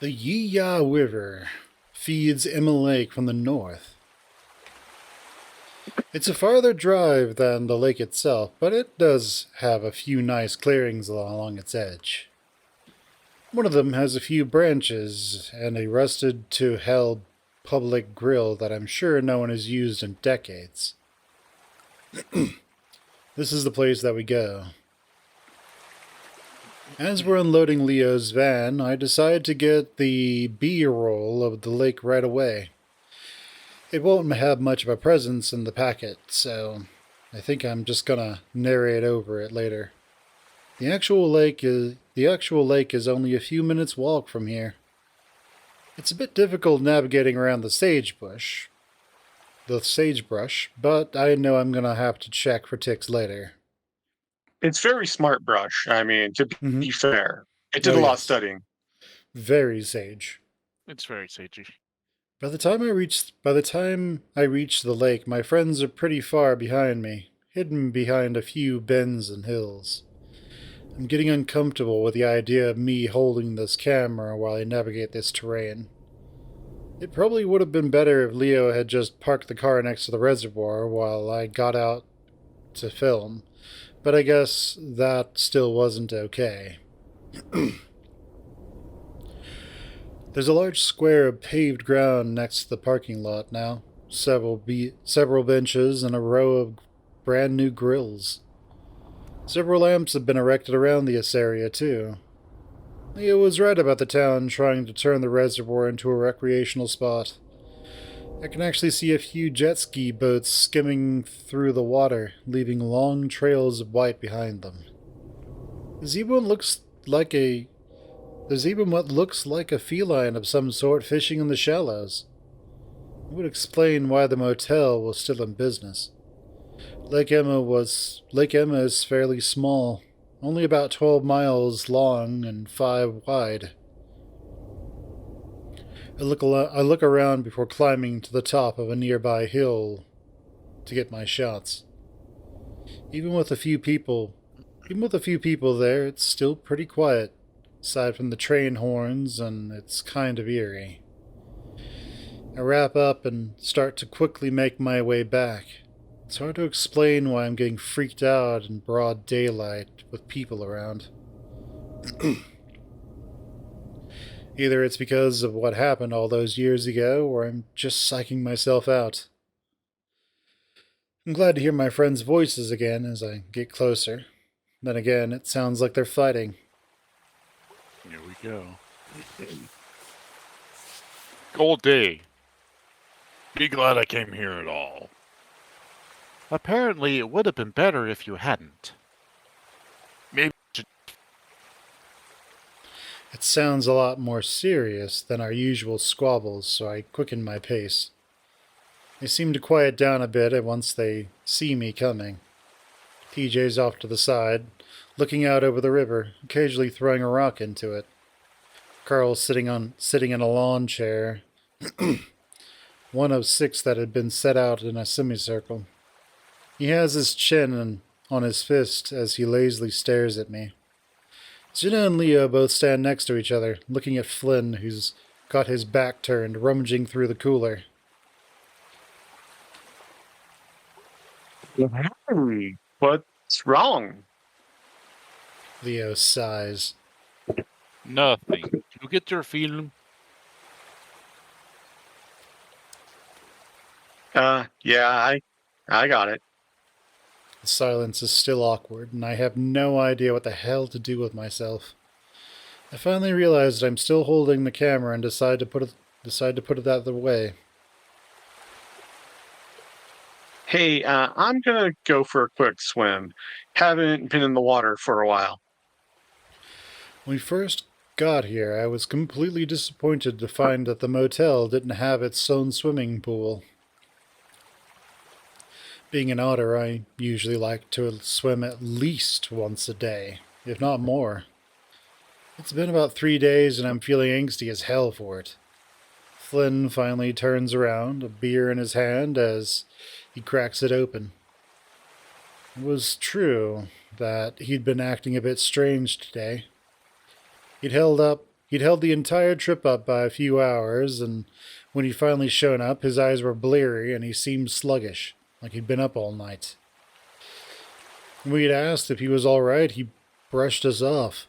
The Yi River feeds Emma Lake from the north. It's a farther drive than the lake itself, but it does have a few nice clearings along its edge. One of them has a few branches and a rusted to hell public grill that I'm sure no one has used in decades. This is the place that we go. As we're unloading Leo's van, I decide to get the B-roll of the lake right away. It won't have much of a presence in the packet, so I think I'm just gonna narrate over it later. The actual lake is only a few minutes walk from here. It's a bit difficult navigating around the sagebrush, but I know I'm gonna have to check for ticks later. It's very smart brush. I mean, to Mm-hmm. be fair, it did Oh a lot of yes, studying. very sage. It's very sagey. By the time I reach the lake, my friends are pretty far behind me, hidden behind a few bends and hills. I'm getting uncomfortable with the idea of me holding this camera while I navigate this terrain. It probably would have been better if Leo had just parked the car next to the reservoir while I got out to film, but I guess that still wasn't okay. There's a large square of paved ground next to the parking lot now. Several benches and a row of brand new grills. Several lamps have been erected around this area too. Leo was right about the town trying to turn the reservoir into a recreational spot. I can actually see a few jet ski boats skimming through the water, leaving long trails of white behind them. There's even what looks like a feline of some sort fishing in the shallows. It would explain why the motel was still in business. Lake Emma is fairly small, only about 12 miles long and 5 wide. I look around before climbing to the top of a nearby hill to get my shots. Even with a few people there, it's still pretty quiet, aside from the train horns, and it's kind of eerie. I wrap up and start to quickly make my way back. It's hard to explain why I'm getting freaked out in broad daylight with people around. Either it's because of what happened all those years ago, or I'm just psyching myself out. I'm glad to hear my friends' voices again as I get closer. Then again, it sounds like they're fighting. Here we go. Gold day. Be glad I came here at all. Apparently, it would have been better if you hadn't. Maybe It sounds a lot more serious than our usual squabbles, so I quicken my pace. They seem to quiet down a bit once they see me coming. TJ's off to the side, looking out over the river, occasionally throwing a rock into it. Carl's sitting in a lawn chair, one of 6 that had been set out in a semicircle. He has his chin on his fist as he lazily stares at me. Jenna and Leo both stand next to each other, looking at Flynn, who's got his back turned, rummaging through the cooler. Hey, what's wrong? Leo sighs. nothing. You get your feeling? Yeah, I got it. The silence is still awkward, and I have no idea what the hell to do with myself. I finally realize that I'm still holding the camera and decide to put it out of the way. Hey, I'm gonna go for a quick swim. Haven't been in the water for a while. When we first got here, I was completely disappointed to find that the motel didn't have its own swimming pool. Being an otter, I usually like to swim at least once a day, if not more. It's been about 3 days and I'm feeling angsty as hell for it. Flynn finally turns around, a beer in his hand, as he cracks it open. It was true that he'd been acting a bit strange today. He'd He'd held the entire trip up by a few hours, and when he'd finally shown up, his eyes were bleary and he seemed sluggish, like he'd been up all night. When we'd asked if he was all right, he brushed us off.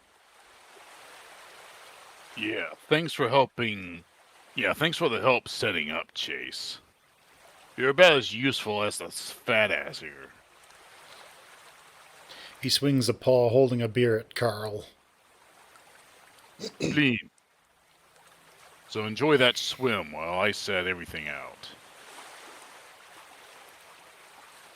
Yeah, thanks for helping. Yeah, thanks for the help setting up, Chase. You're about as useful as the fat ass here. He swings a paw holding a beer at Carl. Clean. So enjoy that swim while I set everything out.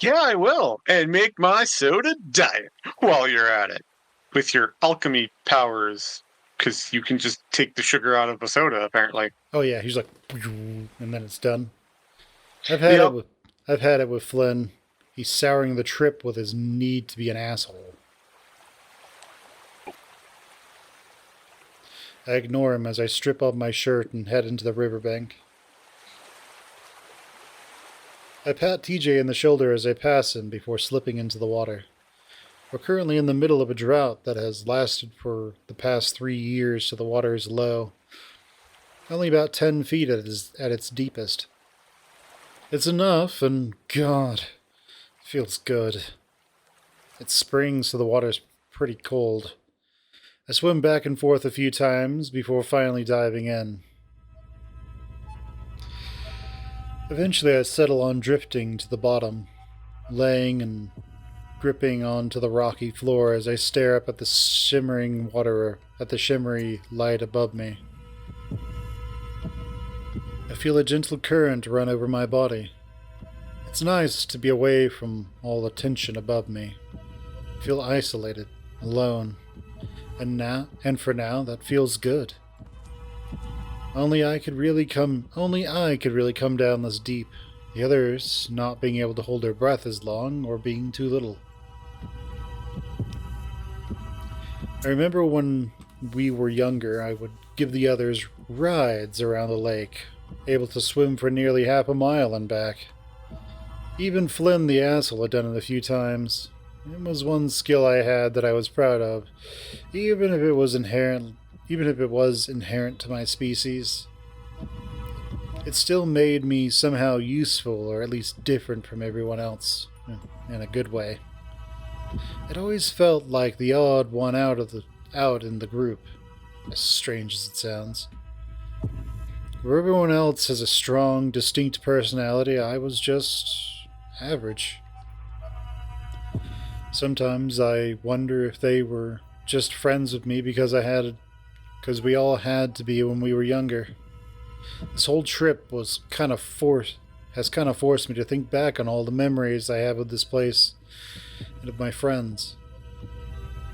Yeah, I will. And make my soda diet while you're at it. With your alchemy powers. Because you can just take the sugar out of a soda, apparently. Oh yeah, he's like, and then it's done. I've had it with Flynn. He's souring the trip with his need to be an asshole. I ignore him as I strip off my shirt and head into the riverbank. I pat TJ in the shoulder as I pass him before slipping into the water. We're currently in the middle of a drought that has lasted for the past 3 years, so the water is low. Only about 10 feet at its deepest. It's enough, and God, it feels good. It's spring, so the water's pretty cold. I swim back and forth a few times before finally diving in. Eventually I settle on drifting to the bottom, laying and gripping onto the rocky floor as I stare up at the shimmery light above me. I feel a gentle current run over my body. It's nice to be away from all the tension above me. I feel isolated, alone, and for now that feels good. Only I could really come down this deep, the others not being able to hold their breath as long or being too little. I remember when we were younger, I would give the others rides around the lake, able to swim for nearly half a mile and back. Even Flynn the asshole had done it a few times. It was one skill I had that I was proud of, even if it was inherent to my species. It still made me somehow useful, or at least different from everyone else, in a good way. It always felt like the odd one out in the group, as strange as it sounds. Where everyone else has a strong, distinct personality, I was just average. Sometimes I wonder if they were just friends with me because we all had to be when we were younger. This whole trip has kind of forced me to think back on all the memories I have of this place and of my friends.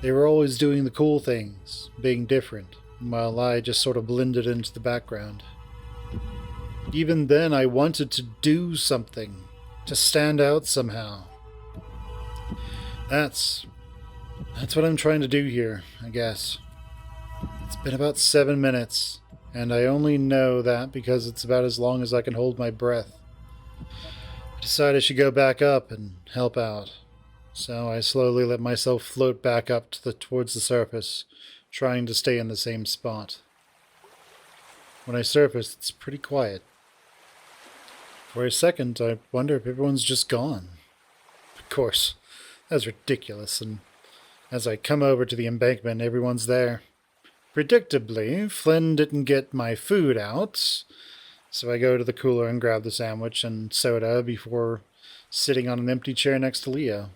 They were always doing the cool things, being different, while I just sort of blended into the background. Even then, I wanted to do something, to stand out somehow. That's what I'm trying to do here, I guess. It's been about 7 minutes, and I only know that because it's about as long as I can hold my breath. I decide I should go back up and help out. So I slowly let myself float back up towards the surface, trying to stay in the same spot. When I surface, it's pretty quiet. For a second, I wonder if everyone's just gone. Of course, that's ridiculous, and as I come over to the embankment, everyone's there. Predictably, Flynn didn't get my food out, so I go to the cooler and grab the sandwich and soda before sitting on an empty chair next to Leo.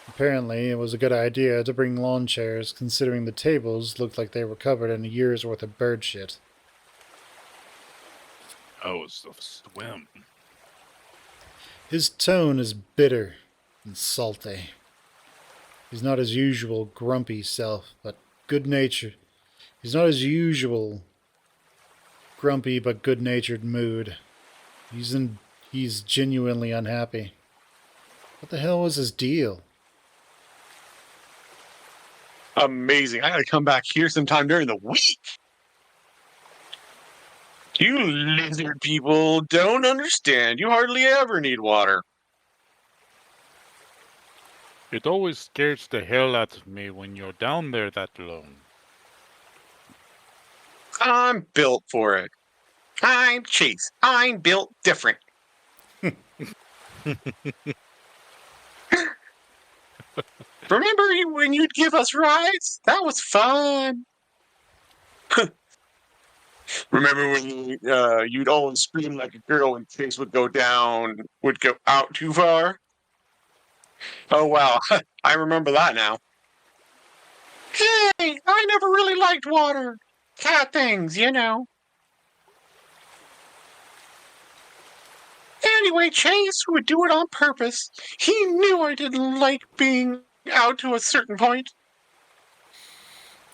Apparently, it was a good idea to bring lawn chairs, considering the tables looked like they were covered in a year's worth of bird shit. Oh, it's the swim. His tone is bitter and salty. He's not his usual grumpy self, but good-natured. He's not his usual grumpy but good-natured mood. He's genuinely unhappy. What the hell was his deal? Amazing. I gotta come back here sometime during the week. You lizard people don't understand. You hardly ever need water. It always scares the hell out of me when you're down there that long. I'm built for it. I'm Chase. I'm built different. Remember when you'd give us rides? That was fun. Remember when you'd always scream like a girl when Chase would go out too far? Oh, wow. I remember that now. Hey, I never really liked water. Cat things, you know. Anyway, Chase would do it on purpose. He knew I didn't like being out to a certain point.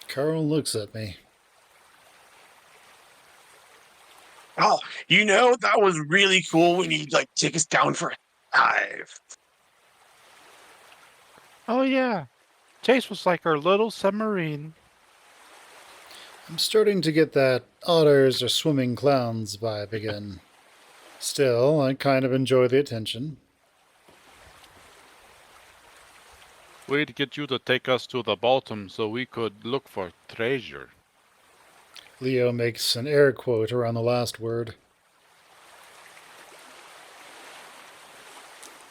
Carl looks at me. Oh, you know, that was really cool when he'd like take us down for a dive. Oh, yeah. Chase was like our little submarine. I'm starting to get that otters are swimming clowns vibe again. Still, I kind of enjoy the attention. We'd get you to take us to the bottom so we could look for treasure. Leo makes an air quote around the last word.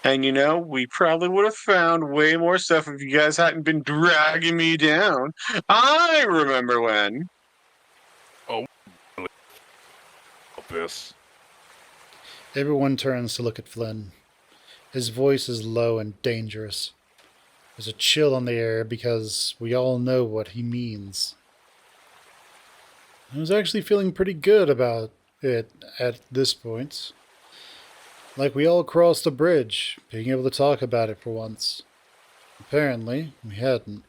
And you know, we probably would have found way more stuff if you guys hadn't been dragging me down. I remember when. This. Everyone turns to look at Flynn. His voice is low and dangerous. There's a chill on the air because we all know what he means. I was actually feeling pretty good about it at this point. Like we all crossed a bridge, being able to talk about it for once. Apparently, we hadn't.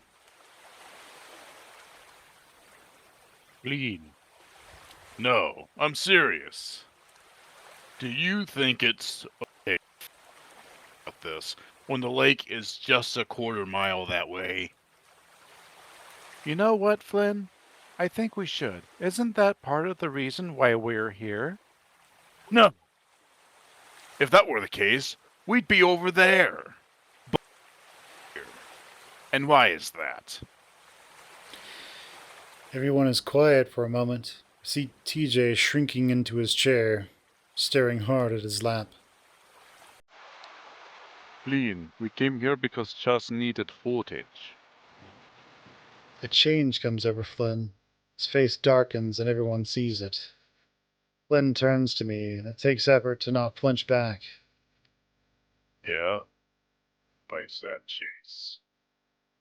Clean. No, I'm serious. Do you think it's okay about this when the lake is just a quarter mile that way? You know what, Flynn? I think we should. Isn't that part of the reason why we're here? No. If that were the case, we'd be over there. But here. And why is that? Everyone is quiet for a moment. I see TJ shrinking into his chair, staring hard at his lap. Clean. We came here because Chas needed footage. A change comes over Flynn. His face darkens and everyone sees it. Flynn turns to me, and it takes effort to not flinch back. Yeah, vice that, Chase.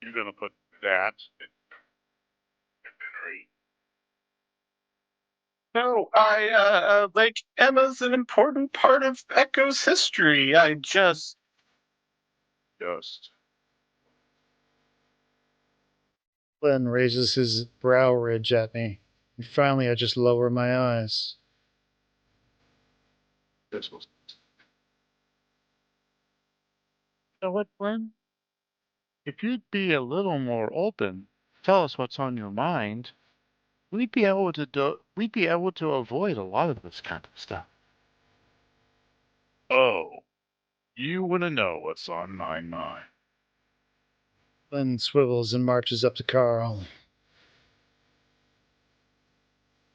You're gonna put that in inventory. No, like, Emma's an important part of Echo's history. Just. Flynn raises his brow ridge at me, and finally I just lower my eyes. This was. You know what, Flynn? If you'd be a little more open, tell us what's on your mind, we'd be able to avoid a lot of this kind of stuff. Oh, you wanna know what's on my mind? Flynn swivels and marches up to Carl.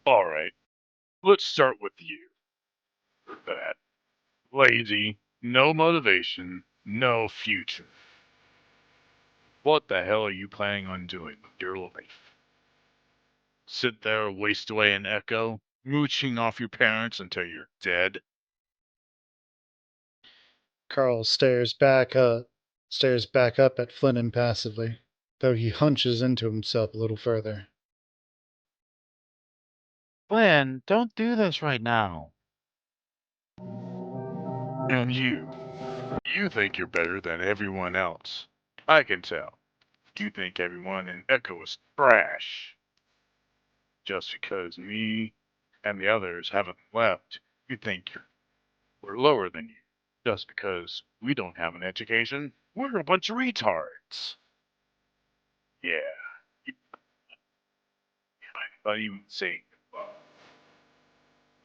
Alright, let's start with you. That. Lazy, no motivation, no future. What the hell are you planning on doing with your life? Sit there, waste away in Echo, mooching off your parents until you're dead? Carl stares back up at Flynn impassively, though he hunches into himself a little further. Flynn, don't do this right now. And you think you're better than everyone else. I can tell. You think everyone in Echo is trash. Just because me and the others haven't left, you think we're lower than you. Just because we don't have an education, we're a bunch of retards. Yeah, not even saying goodbye.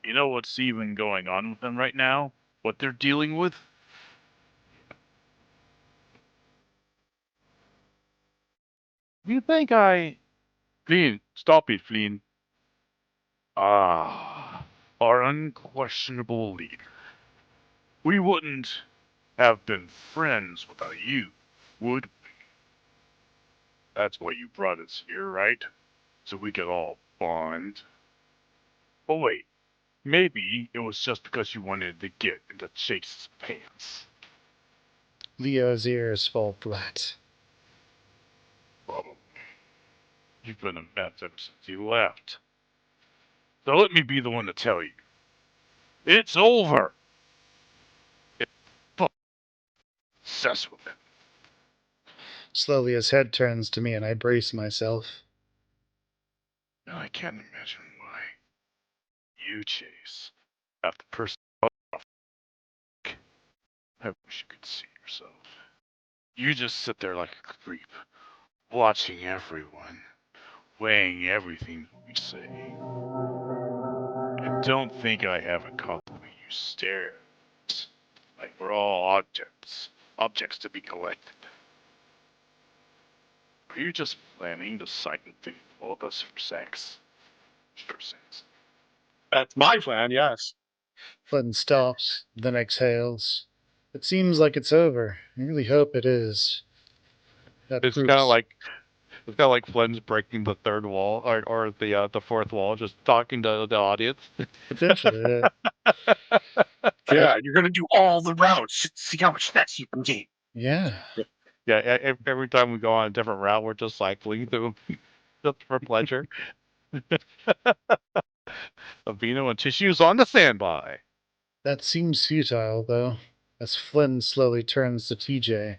You know what's even going on with them right now? What they're dealing with? You think I... Flynn, stop it, Flynn. Ah, our unquestionable leader. We wouldn't have been friends without you, would we? That's why you brought us here, right? So we could all bond. But wait, maybe it was just because you wanted to get into Chase's pants. Leo's ears fall flat. Probably. You've been a mess ever since you left. So let me be the one to tell you. It's over! It's obsessed with it. Slowly his head turns to me and I brace myself. And I can't imagine why. You, Chase, have the person. I wish you could see yourself. You just sit there like a creep, watching everyone, weighing everything you say. And don't think I haven't caught the way you stare. Like we're all objects to be collected. Are you just planning to psychically all of us for sex? For sex. That's my plan, yes. Flynn stops, then exhales. It seems like it's over. I really hope it is. That It's kind proves of like Flynn's breaking the third wall or the fourth wall, just talking to the audience. potentially. Yeah, you're gonna do all the routes. See how much sex you can get. Yeah. Yeah, every time we go on a different route, we're just cycling through just for pleasure. Domino and tissues on the standby. That seems futile, though, as Flynn slowly turns to TJ.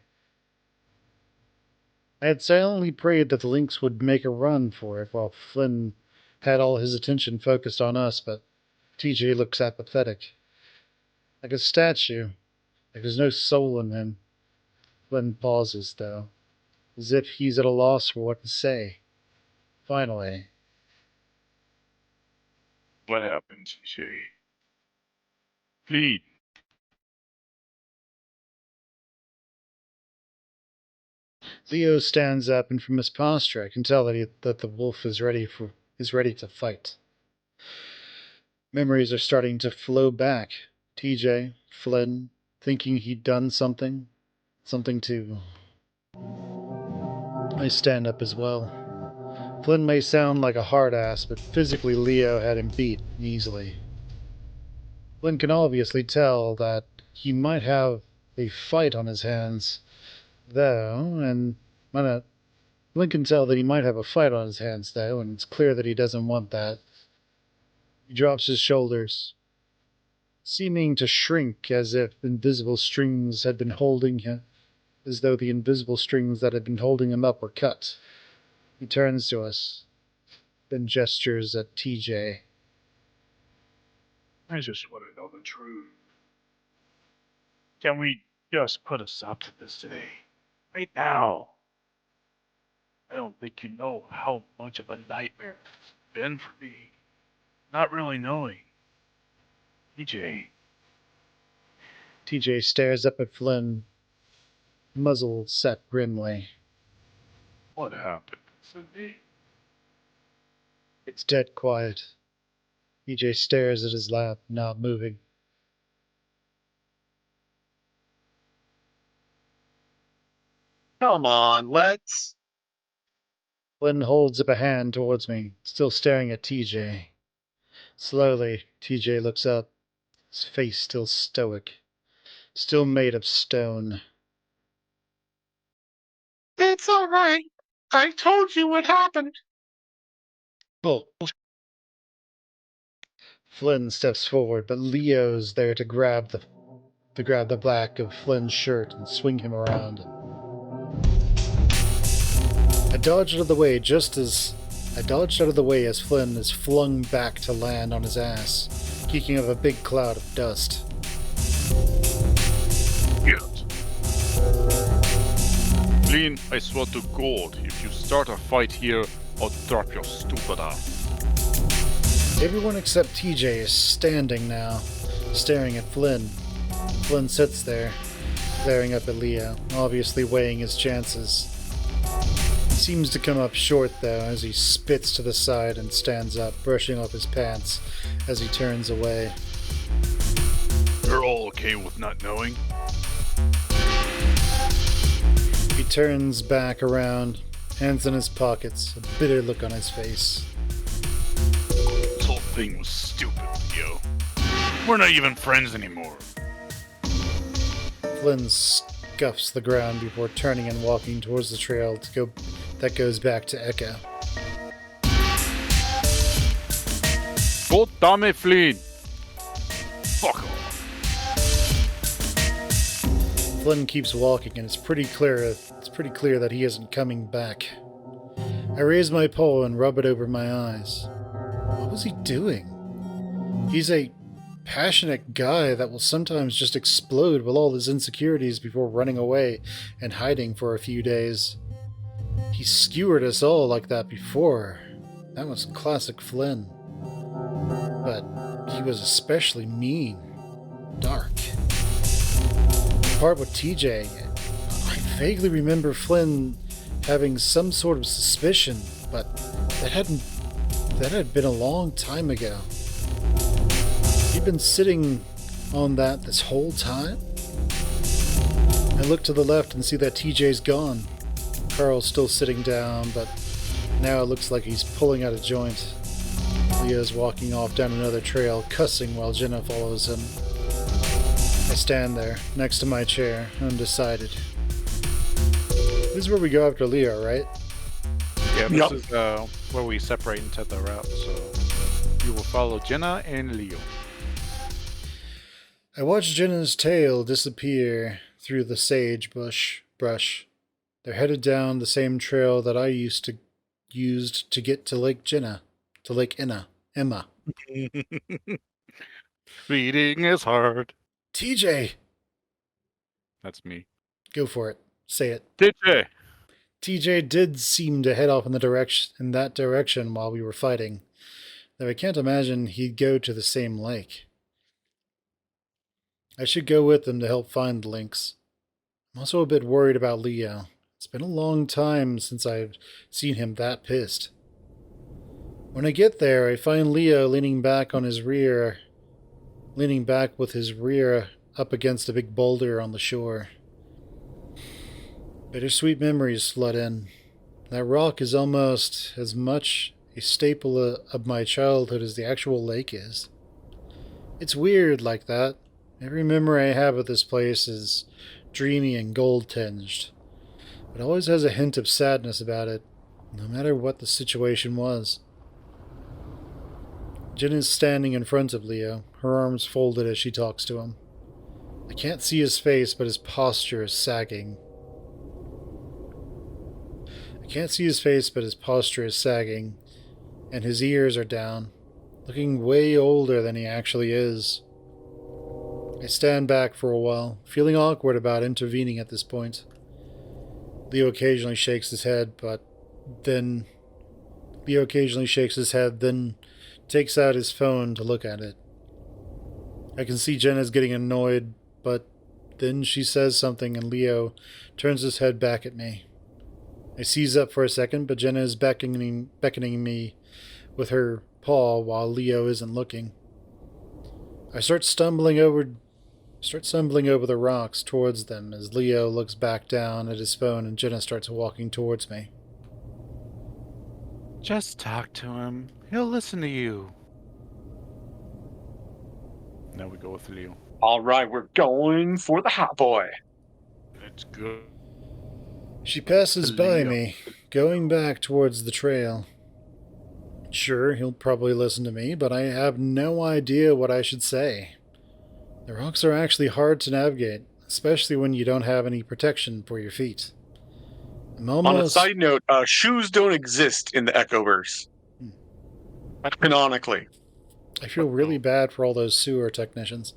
I had silently prayed that the Lynx would make a run for it while Flynn had all his attention focused on us, but TJ looks apathetic. Like a statue, like there's no soul in him. Flynn pauses, though, as if he's at a loss for what to say. Finally, What happened, TJ? Pete. Leo stands up, and from his posture, I can tell that the wolf is ready to fight. Memories are starting to flow back. TJ, Flynn, thinking he'd done something to. I stand up as well. Flynn may sound like a hard ass, but physically Leo had him beat easily. Flynn can obviously tell that he might have a fight on his hands, though, and Flynn can tell that he might have a fight on his hands, though, and it's clear that he doesn't want that. He drops his shoulders, seeming to shrink as if invisible strings had been holding him, as though the invisible strings that had been holding him up were cut. He turns to us, then gestures at TJ. I just want to know the truth. Can we just put a stop to this today? Right now. I don't think you know how much of a nightmare it's been for me. Not really knowing. TJ. TJ stares up at Flynn, muzzle set grimly. What happened, Cindy? It's dead quiet. TJ stares at his lap, not moving. Come on, let's. Flynn holds up a hand towards me, still staring at TJ. Slowly, TJ looks up, his face still stoic, still made of stone. It's all right. I told you what happened. Bull. Flynn steps forward, but Leo's there to grab the back of Flynn's shirt and swing him around. I dodged out of the way as Flynn is flung back to land on his ass, kicking up a big cloud of dust. Yes. Clean, I swear to God, if you start a fight here, I'll drop your stupid ass. Everyone except TJ is standing now, staring at Flynn. Flynn sits there, glaring up at Leo, obviously weighing his chances. Seems to come up short, though, as he spits to the side and stands up, brushing off his pants as he turns away. You're all okay with not knowing? He turns back around, hands in his pockets, a bitter look on his face. This whole thing was stupid, Leo. We're not even friends anymore. Flynn scuffs the ground before turning and walking towards the trail that goes back to Echo. God damn it, Flynn! Fuck off. Flynn keeps walking, and it's pretty clear that he isn't coming back. I raise my paw and rub it over my eyes. What was he doing? He's a passionate guy that will sometimes just explode with all his insecurities before running away and hiding for a few days. He skewered us all like that before. That was classic Flynn. But he was especially mean. Dark. The part with TJ, I vaguely remember Flynn having some sort of suspicion, but that had been a long time ago. He'd been sitting on that this whole time? I look to the left and see that TJ's gone. Carl's still sitting down, but now it looks like he's pulling out a joint. Leo's walking off down another trail, cussing while Jenna follows him. I stand there, next to my chair, undecided. This is where we go after Leo, right? Yeah, Yup. this is where we separate into the route, so you will follow Jenna and Leo. I watch Jenna's tail disappear through the brush. They're headed down the same trail that I used to get to Lake Emma. Reading is hard. TJ! That's me. Go for it. Say it. TJ! TJ did seem to head off in that direction while we were fighting, though I can't imagine he'd go to the same lake. I should go with them to help find the links. I'm also a bit worried about Leo. It's been a long time since I've seen him that pissed. When I get there, I find Leo leaning back with his rear up against a big boulder on the shore. Bittersweet memories flood in. That rock is almost as much a staple of my childhood as the actual lake is. It's weird like that. Every memory I have of this place is dreamy and gold-tinged, but always has a hint of sadness about it, no matter what the situation was. Jen is standing in front of Leo, her arms folded as she talks to him. I can't see his face, but his posture is sagging. And his ears are down, looking way older than he actually is. I stand back for a while, feeling awkward about intervening at this point. Leo occasionally shakes his head, then takes out his phone to look at it. I can see Jenna's getting annoyed, but then she says something and Leo turns his head back at me. I seize up for a second, but Jenna is beckoning me with her paw while Leo isn't looking. I start stumbling over the rocks towards them as Leo looks back down at his phone and Jenna starts walking towards me. Just talk to him. He'll listen to you. Now we go with Leo. All right, we're going for the hot boy. That's good. She passes by Leo. me, going back towards the trail. Sure, he'll probably listen to me, but I have no idea what I should say. The rocks are actually hard to navigate, especially when you don't have any protection for your feet. On a side note, shoes don't exist in the Echoverse. Canonically. I feel really bad for all those sewer technicians.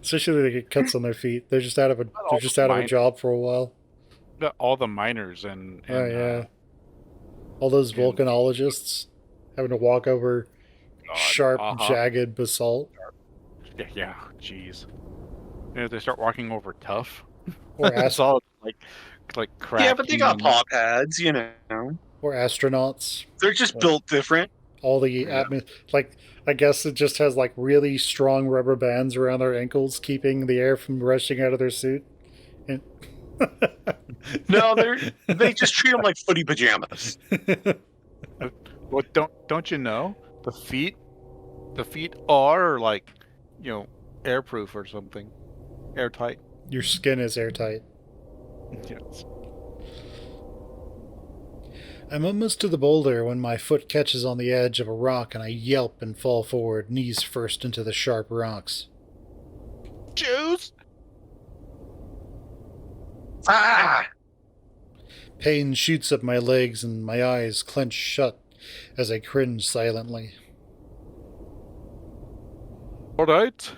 Especially when they get cuts on their feet. They're just out of a job for a while. All the miners and Oh yeah. All those volcanologists having to walk over sharp, jagged basalt. Yeah, jeez. You know, they start walking over tough. Or It's all like Like cracking. Yeah, but they got paw pads. Like Yeah, but they got cracking. paw pads, Or astronauts. They're just Yeah. built different. All the Yeah. like, I guess it just has like really strong rubber bands around their ankles, keeping the air from rushing out of their suit. And No, they just treat them like footy pajamas. What don't you know? The feet are like, airproof or something. Airtight. Your skin is airtight. Yes. I'm almost to the boulder when my foot catches on the edge of a rock and I yelp and fall forward, knees first into the sharp rocks. Juice! Ah! Pain shoots up my legs and my eyes clench shut as I cringe silently. Alright.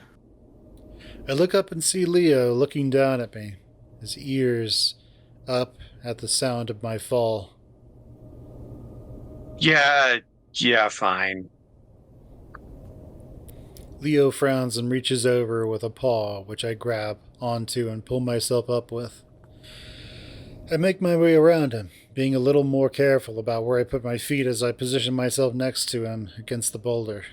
I look up and see Leo looking down at me, his ears up at the sound of my fall. Yeah, fine. Leo frowns and reaches over with a paw, which I grab onto and pull myself up with. I make my way around him, being a little more careful about where I put my feet as I position myself next to him against the boulder.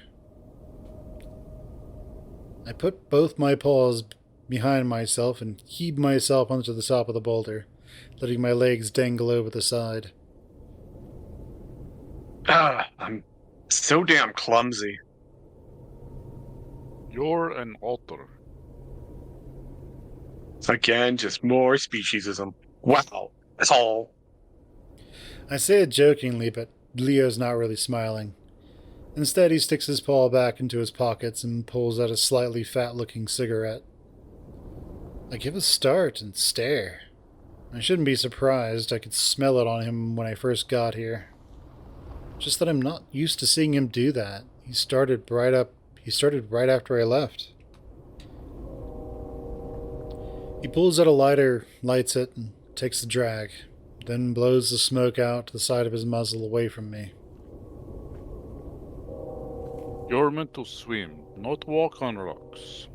I put both my paws behind myself and heave myself onto the top of the boulder, letting my legs dangle over the side. I'm so damn clumsy. You're an altar. Again, just more speciesism. Wow, that's all. I say it jokingly, but Leo's not really smiling. Instead, he sticks his paw back into his pockets and pulls out a slightly fat-looking cigarette. I give a start and stare. I shouldn't be surprised. I could smell it on him when I first got here. Just that I'm not used to seeing him do that. He started right after I left. He pulls out a lighter, lights it, and takes the drag, then blows the smoke out to the side of his muzzle away from me. You're meant to swim, not walk on rocks.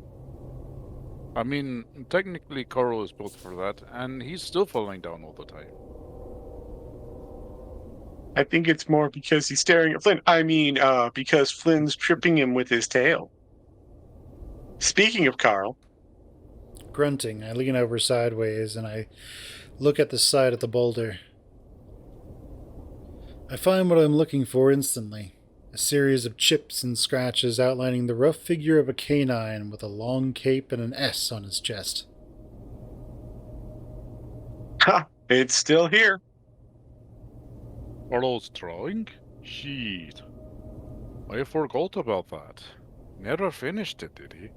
I mean, technically Carl is built for that, and he's still falling down all the time. I think it's more because he's staring at Flynn. Because Flynn's tripping him with his tail. Speaking of Carl. Grunting, I lean over sideways and I look at the side of the boulder. I find what I'm looking for instantly. A series of chips and scratches outlining the rough figure of a canine with a long cape and an S on his chest. Ha! It's still here. Carl's drawing? Shit. I forgot about that. Never finished it, did he?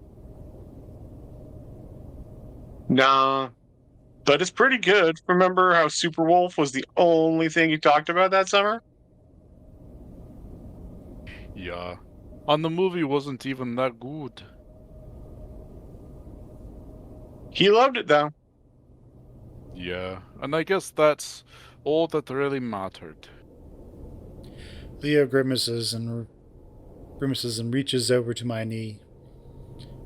Nah. But it's pretty good. Remember how Superwolf was the only thing he talked about that summer? Yeah. And the movie wasn't even that good. He loved it, though. Yeah, and I guess that's all that really mattered. Leo grimaces and reaches over to my knee.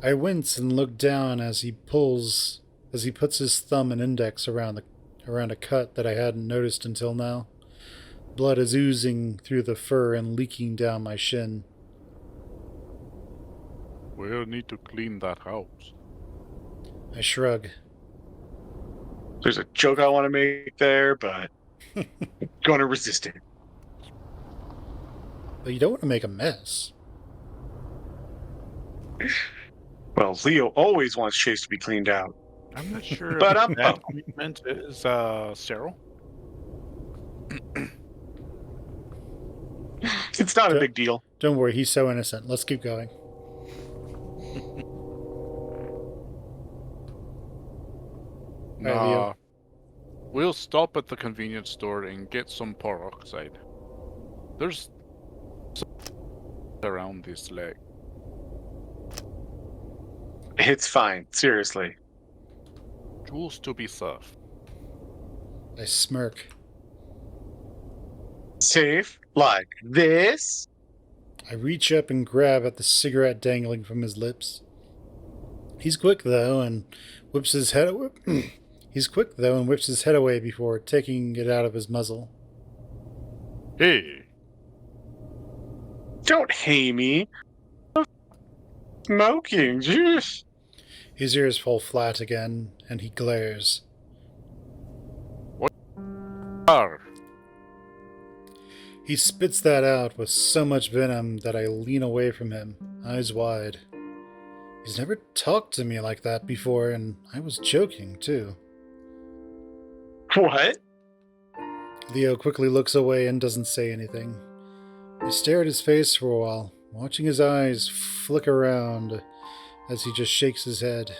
I wince and look down as he puts his thumb and index around a cut that I hadn't noticed until now. Blood is oozing through the fur and leaking down my shin. We'll need to clean that house. I shrug. There's a joke I want to make there, but I'm going to resist it. But you don't want to make a mess. Well, Leo always wants Chase to be cleaned out. I'm not sure But if that treatment is sterile. It's not a big deal. Don't worry, he's so innocent. Let's keep going. Nah. We'll stop at the convenience store and get some peroxide. There's some around this leg. It's fine. Seriously. Tools to be served. I smirk. Safe like this. I reach up and grab at the cigarette dangling from his lips. He's quick, though, and whips his head He's quick, though, and whips his head away before taking it out of his muzzle. Hey, Don't hey me. Smoking, jeez. His ears fall flat again, and he glares. are. He spits that out with so much venom that I lean away from him, eyes wide. He's never talked to me like that before, and I was joking, too. What? Leo quickly looks away and doesn't say anything. I stare at his face for a while, watching his eyes flicker around as he just shakes his head.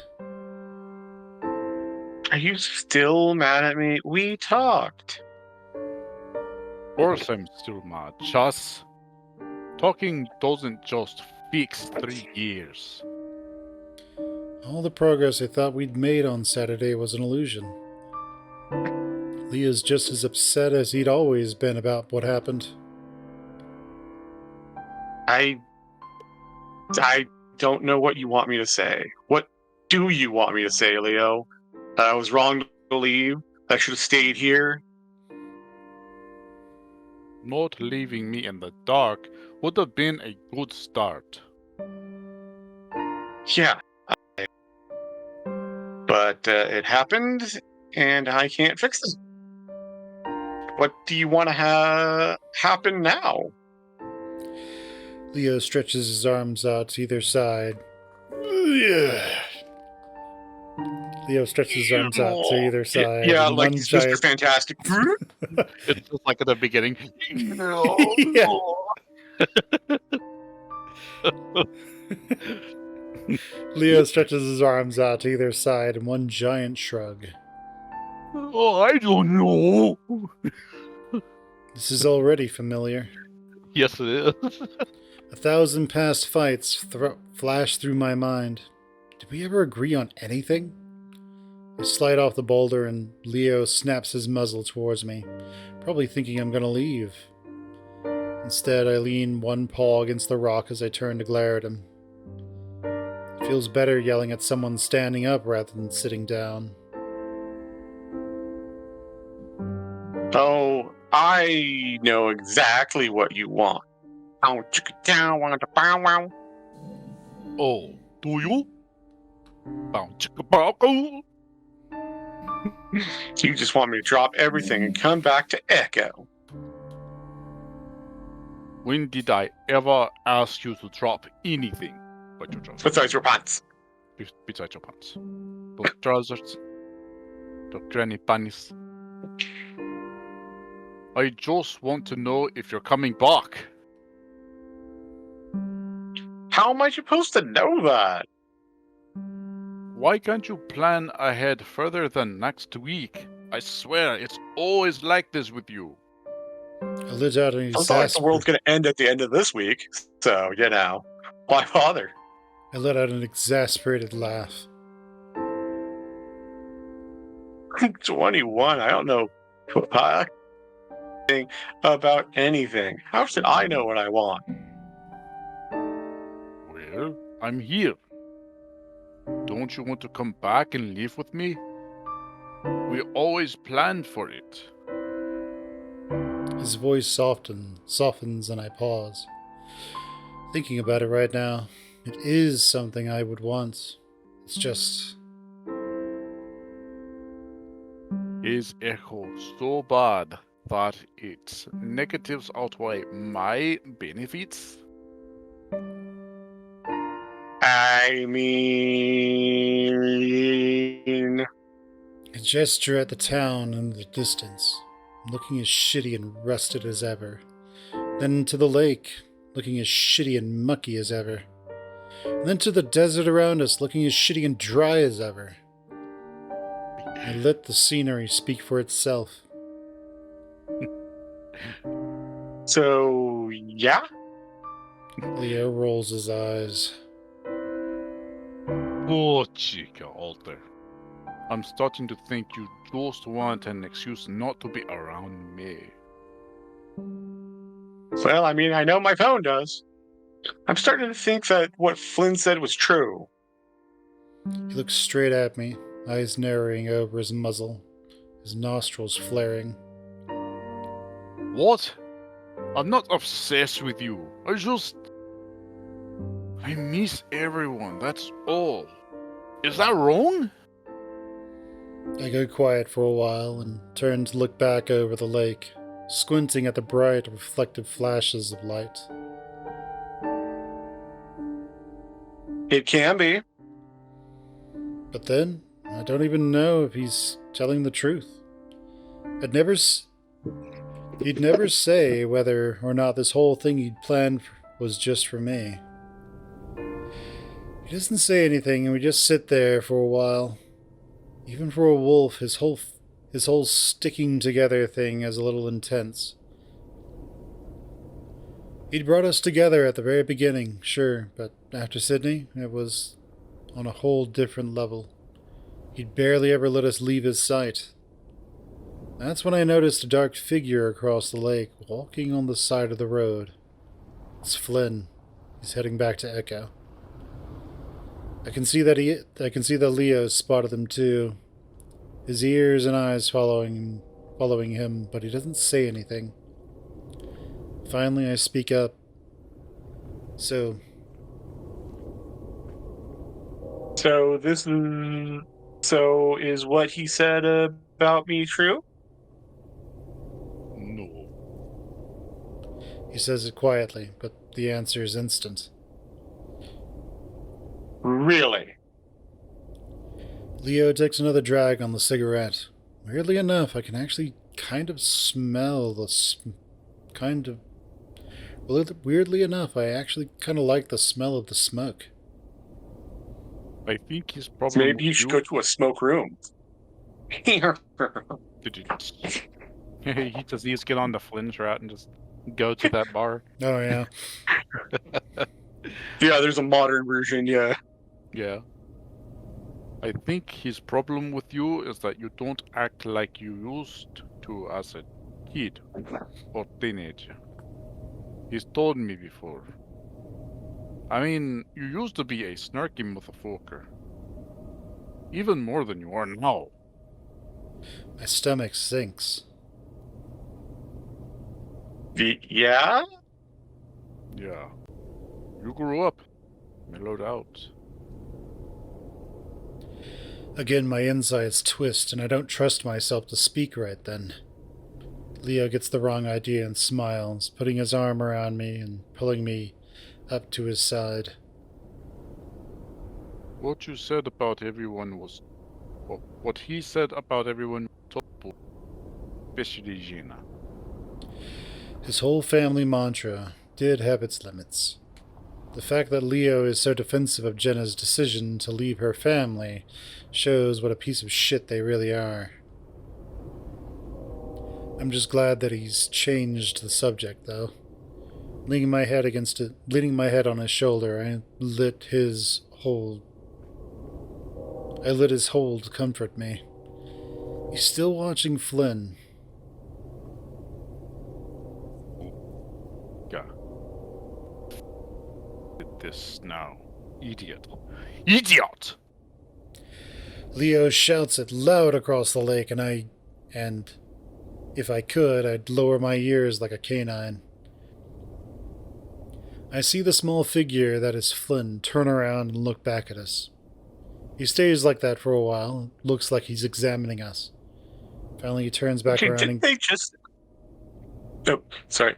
Are you still mad at me? We talked. Of course I'm still mad. Just talking doesn't just fix 3 years. All the progress I thought we'd made on Saturday was an illusion. Leah's just as upset as he'd always been about what happened. I don't know what you want me to say. What do you want me to say, Leo? I was wrong to leave. I should have stayed here. Not leaving me in the dark would have been a good start. Yeah. But it happened, and I can't fix it. What do you want to happen now? Leo stretches his arms out to either side. Leo stretches his arms out to either side. Yeah, and like one he's Mr. giant... Fantastic. It's just like at the beginning. Yeah. Leo stretches his arms out to either side in one giant shrug. Oh, I don't know. This is already familiar. Yes, it is. 1,000 past fights flash through my mind. Did we ever agree on anything? I slide off the boulder and Leo snaps his muzzle towards me, probably thinking I'm gonna leave. Instead, I lean one paw against the rock as I turn to glare at him. It feels better yelling at someone standing up rather than sitting down. Oh, I know exactly what you want. Oh, chicka down, want to bow wow. Oh, do you? Bow chicka bow. You just want me to drop everything and come back to Echo. When did I ever ask you to drop anything but your trousers? Besides your pants. Besides your pants. Those trousers. The granny panties. I just want to know if you're coming back. How am I supposed to know that? Why can't you plan ahead further than next week? I swear, it's always like this with you. I let out an It's not like the world's going to end at the end of this week. So, why bother? I let out an exasperated laugh. I'm 21. I don't know about anything. How should I know what I want? Well, I'm here. Don't you want to come back and live with me? We always planned for it. His voice softens, and I pause. Thinking about it right now, it is something I would want. It's just... Is Echo so bad that its negatives outweigh my benefits? I mean... I gesture at the town in the distance, looking as shitty and rusted as ever. Then to the lake, looking as shitty and mucky as ever. And then to the desert around us, looking as shitty and dry as ever. I let the scenery speak for itself. So, yeah? Leo rolls his eyes. Oh, chica, Alter. I'm starting to think you just want an excuse not to be around me. Well, I mean, I know my phone does. I'm starting to think that what Flynn said was true. He looks straight at me, eyes narrowing over his muzzle, his nostrils flaring. What? I'm not obsessed with you. I miss everyone, that's all. Is that wrong? I go quiet for a while and turn to look back over the lake, squinting at the bright, reflective flashes of light. It can be. But then, I don't even know if he's telling the truth. He'd never say whether or not this whole thing he'd planned was just for me. He doesn't say anything, and we just sit there for a while. Even for a wolf, his whole sticking together thing is a little intense. He'd brought us together at the very beginning, sure, but after Sydney, it was on a whole different level. He'd barely ever let us leave his sight. That's when I noticed a dark figure across the lake, walking on the side of the road. It's Flynn. He's heading back to Echo. I can see that Leo spotted him too. His ears and eyes following him, but he doesn't say anything. Finally, I speak up. So is what he said about me true? No. he says it quietly, but the answer is instant. Really? Leo takes another drag on the cigarette. Weirdly enough, I can actually kind of smell weirdly enough, I actually kind of like the smell of the smoke. I think his problem Maybe you with should go to a smoke room. Did you he just needs to get on the Flynn's route and just go to that bar. Oh, yeah. Yeah, there's a modern version, yeah. Yeah. I think his problem with you is that you don't act like you used to as a kid or teenager. He's told me before. I mean, you used to be a snarky motherfucker. Even more than you are now. My stomach sinks. Yeah? Yeah. You grew up. Mellowed out. Again, my insides twist, and I don't trust myself to speak right then. Leo gets the wrong idea and smiles, putting his arm around me and pulling me up to his side. What you said about everyone was... Well, what he said about everyone was total, especially Gina. His whole family mantra did have its limits. The fact that Leo is so defensive of Jenna's decision to leave her family shows what a piece of shit they really are. I'm just glad that he's changed the subject, though. Leaning my head on his shoulder, I let his hold comfort me. He's still watching Flynn. Yeah. Did this now. Idiot. Idiot! Leo shouts it loud across the lake, and if I could, I'd lower my ears like a canine. I see the small figure that is Flynn turn around and look back at us. He stays like that for a while, looks like he's examining us. Finally, he turns back around Didn't they just... Oh, sorry.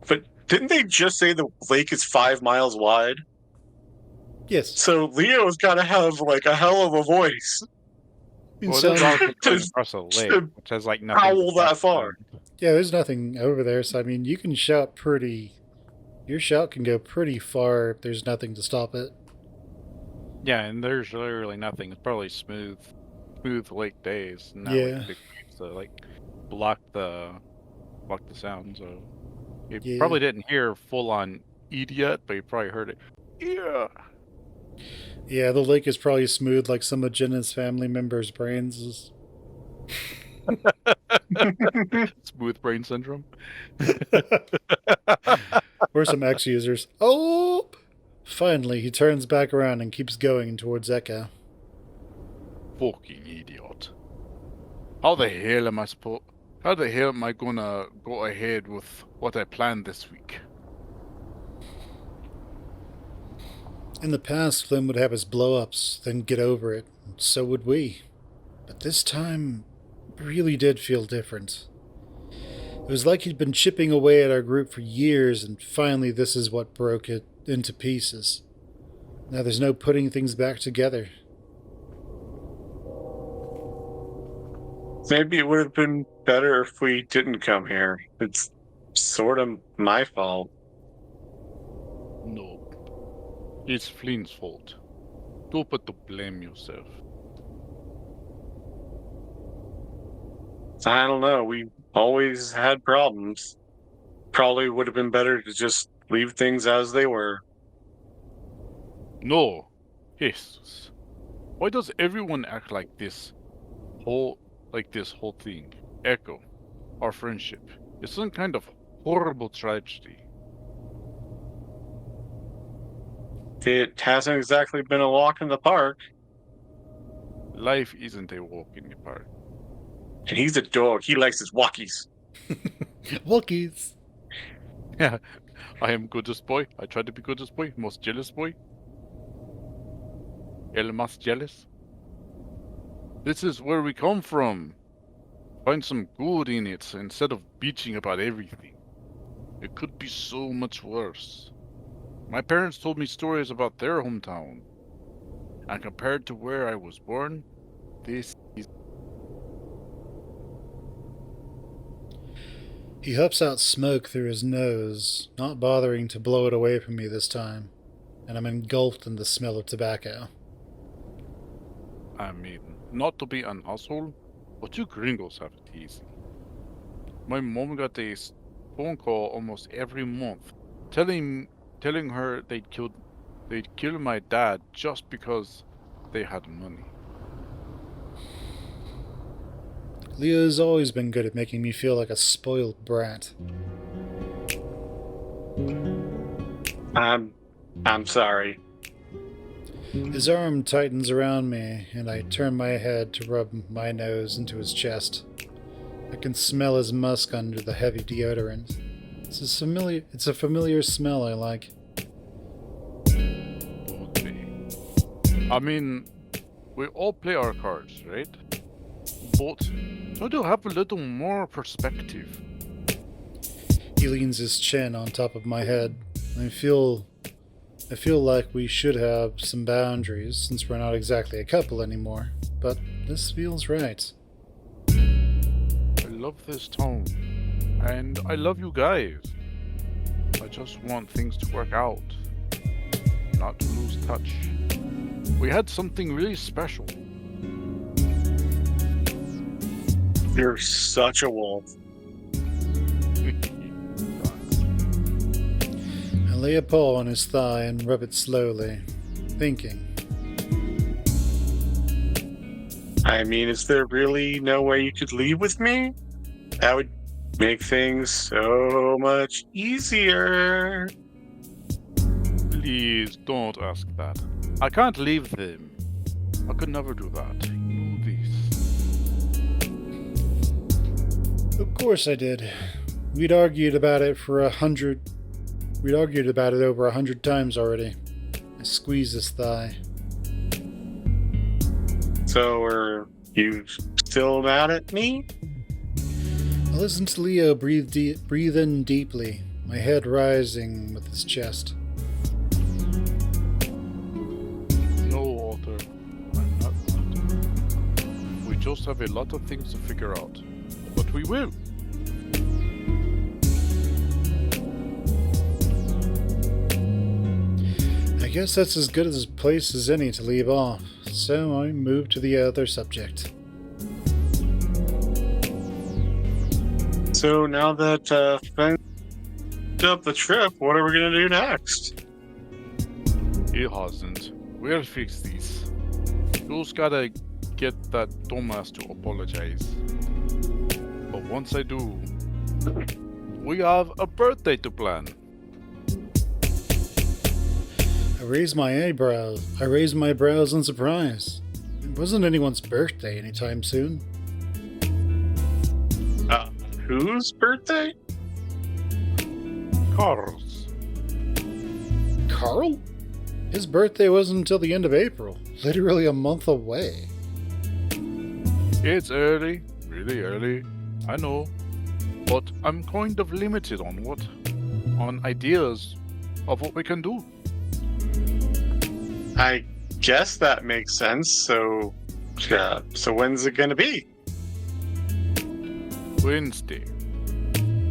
But didn't they just say the lake is 5 miles wide? Yes. So Leo's got to have, like, a hell of a voice. Well, So- it's obviously Just- across a lake, just which has like nothing. howl that far. Yeah, there's nothing over there, so I mean, you can shout your shout can go pretty far if there's nothing to stop it. Yeah, and there's literally nothing. It's probably smooth lake days. Not Yeah. like big waves that like block the sound. So you Yeah. probably didn't hear full on idiot, but you probably heard it. Yeah. Yeah, the lake is probably smooth like some of Jenna's family members' brains is. Smooth brain syndrome. Or some X users. Oh! Finally, he turns back around and keeps going towards Echo. fucking idiot. How the hell am I gonna go ahead with what I planned this week? In the past, Flynn would have his blow-ups, then get over it, and so would we. But this time, it really did feel different. It was like he'd been chipping away at our group for years, and finally this is what broke it into pieces. Now there's no putting things back together. Maybe it would have been better if we didn't come here. It's sort of my fault. No. It's Flynn's fault. Don't put to blame yourself. I don't know. We always had problems. Probably would have been better to just leave things as they were. No. Jesus. Why does everyone act like this whole thing? Echo, our friendship, is some kind of horrible tragedy. It hasn't exactly been a walk in the park. Life isn't a walk in the park. And he's a dog. He likes his walkies. Wookiees! Yeah, I am goodest boy. I try to be goodest boy. Most jealous boy. El más jealous. This is where we come from. Find some good in it instead of bitching about everything. It could be so much worse. My parents told me stories about their hometown. And compared to where I was born, this is... He huffs out smoke through his nose, not bothering to blow it away from me this time, and I'm engulfed in the smell of tobacco. I mean, not to be an asshole, but you gringos have it easy. My mom got a phone call almost every month, telling her they'd kill my dad just because they had money. Leo's always been good at making me feel like a spoiled brat. I'm sorry. His arm tightens around me, and I turn my head to rub my nose into his chest. I can smell his musk under the heavy deodorant. It's a familiar smell I like. Don't be. I mean, we all play our cards, right? But try to have a little more perspective. He leans his chin on top of my head. I feel like we should have some boundaries since we're not exactly a couple anymore, but this feels right. I love this tone, and I love you guys. I just want things to work out, not to lose touch. We had something really special. You're such a wolf. I lay a paw on his thigh and rub it slowly, thinking. I mean, is there really no way you could leave with me? That would make things so much easier. Please don't ask that. I can't leave them. I could never do that. You know this. Of course I did. We'd argued about it over 100 times already. I squeeze his thigh. So are you still mad at me? I listen to Leo breathe in deeply, my head rising with his chest. No, Walter. I'm not mad. We just have a lot of things to figure out. But we will. I guess that's as good a place as any to leave off, so I move to the other subject. So now that finished up the trip, what are we gonna do next? It hasn't. We'll fix this. Just gotta get that dumbass to apologize. But once I do, we have a birthday to plan. I raise my brows in surprise. It wasn't anyone's birthday anytime soon. Whose birthday? Cars. Carl? His birthday wasn't until the end of April. Literally a month away. It's early, really early, I know. But I'm kind of limited on ideas of what we can do. I guess that makes sense. So when's it gonna be? Wednesday.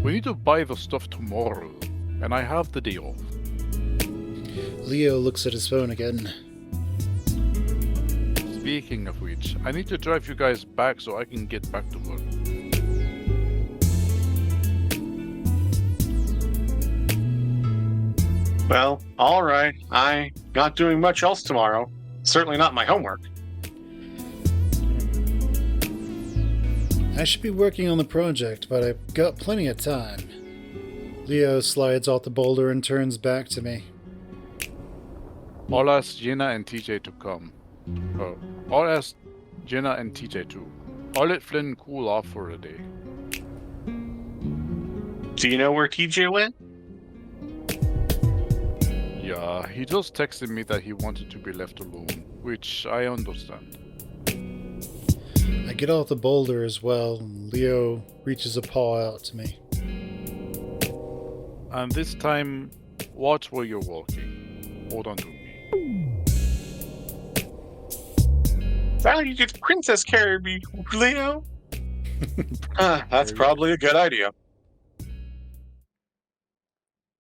We need to buy the stuff tomorrow, and I have the day off. Leo looks at his phone again. Speaking of which, I need to drive you guys back so I can get back to work. Well, all right. I'm not doing much else tomorrow. Certainly not my homework. I should be working on the project, but I've got plenty of time. Leo slides off the boulder and turns back to me. I'll ask Jenna and TJ to come. I'll ask Jenna and TJ too. I'll let Flynn cool off for a day. Do you know where TJ went? Yeah, he just texted me that he wanted to be left alone, which I understand. I get off the boulder as well, and Leo reaches a paw out to me. And this time, watch where you're walking. Hold on to me. Well, you could princess carry me, Leo. That's probably a good idea.